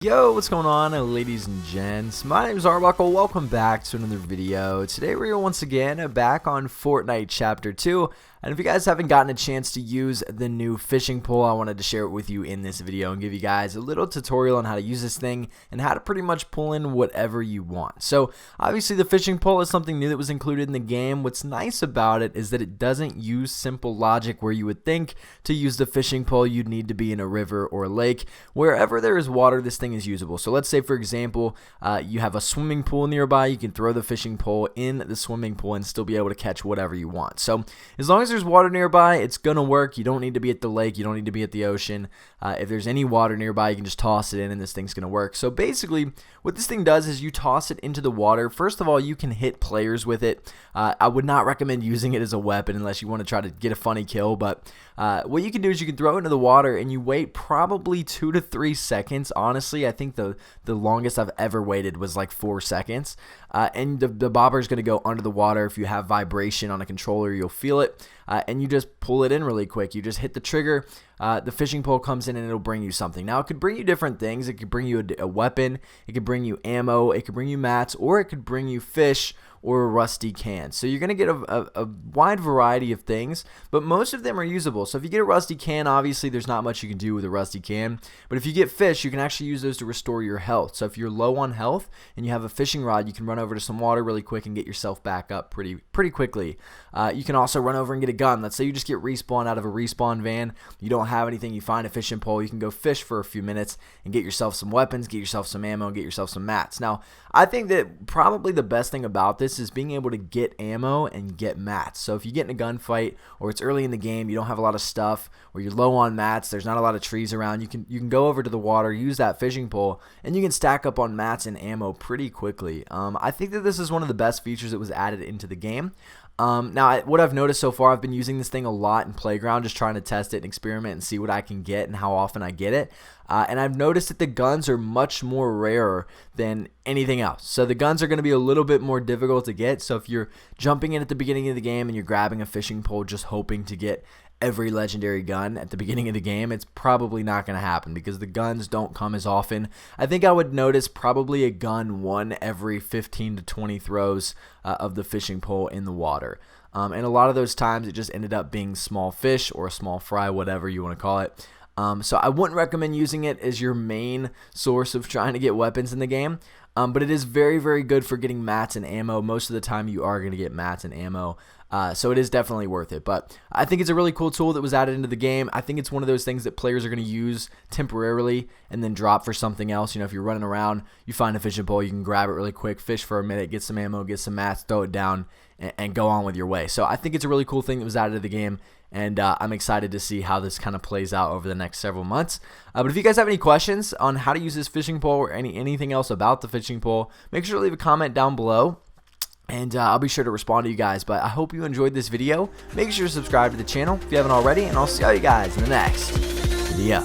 Yo, what's going on, ladies and gents? My name is Arbuckle. Welcome back to another video. Today we're once again back on Fortnite Chapter 2. And if you guys haven't gotten a chance to use the new fishing pole, I wanted to share it with you in this video and give you guys a little tutorial on how to use this thing and how to pretty much pull in whatever you want. So obviously the fishing pole is something new that was included in the game. What's nice about it is that it doesn't use simple logic where you would think to use the fishing pole you'd need to be in a river or a lake. Wherever there is water, this thing is usable. So let's say, for example, you have a swimming pool nearby. You can throw the fishing pole in the swimming pool and still be able to catch whatever you want. So as long as there's water nearby, it's gonna work. You don't need to be at the lake, you don't need to be at the ocean. If there's any water nearby, you can just toss it in and this thing's gonna work. So basically what this thing does is you toss it into the water. First of all, you can hit players with it. I would not recommend using it as a weapon unless you want to try to get a funny kill, but what you can do is you can throw it into the water and you wait probably 2 to 3 seconds. Honestly, I think the longest I've ever waited was like 4 seconds. And the bobber is going to go under the water. If you have vibration on a controller, you'll feel it. And you just pull it in really quick. You just hit the trigger. The fishing pole comes in and it'll bring you something. Now, it could bring you different things. It could bring you a weapon. It could bring you ammo. It could bring you mats. Or it could bring you fish or a rusty can. So you're going to get a wide variety of things, but most of them are usable. So if you get a rusty can, obviously there's not much you can do with a rusty can, but if you get fish, you can actually use those to restore your health. So if you're low on health and you have a fishing rod, you can run over to some water really quick and get yourself back up pretty quickly. You can also run over and get a gun. Let's say you just get respawned out of a respawn van, you don't have anything, you find a fishing pole, you can go fish for a few minutes and get yourself some weapons, get yourself some ammo, and get yourself some mats. Now, I think that probably the best thing about this is being able to get ammo and get mats. So if you get in a gunfight or it's early in the game, you don't have a lot of stuff, or you're low on mats, there's not a lot of trees around, you can go over to the water, use that fishing pole, and you can stack up on mats and ammo pretty quickly. I think that this is one of the best features that was added into the game. Now, what I've noticed so far, I've been using this thing a lot in Playground, just trying to test it and experiment and see what I can get and how often I get it. And I've noticed that the guns are much more rare than anything else. So the guns are going to be a little bit more difficult to get. So if you're jumping in at the beginning of the game and you're grabbing a fishing pole just hoping to get every legendary gun at the beginning of the game, it's probably not going to happen because the guns don't come as often. I think I would notice probably a gun one every 15 to 20 throws of the fishing pole in the water. And a lot of those times it just ended up being small fish or a small fry, whatever you want to call it. So I wouldn't recommend using it as your main source of trying to get weapons in the game. But it is very, very good for getting mats and ammo. Most of the time you are going to get mats and ammo. So it is definitely worth it. But I think it's a really cool tool that was added into the game. I think it's one of those things that players are going to use temporarily and then drop for something else. You know, if you're running around, you find a fishing pole, you can grab it really quick, fish for a minute, get some ammo, get some mats, throw it down, and go on with your way. So I think it's a really cool thing that was added to the game. And I'm excited to see how this kind of plays out over the next several months. But if you guys have any questions on how to use this fishing pole or anything else about the fishing pole, make sure to leave a comment down below. And I'll be sure to respond to you guys. But I hope you enjoyed this video. Make sure to subscribe to the channel if you haven't already. And I'll see all you guys in the next video.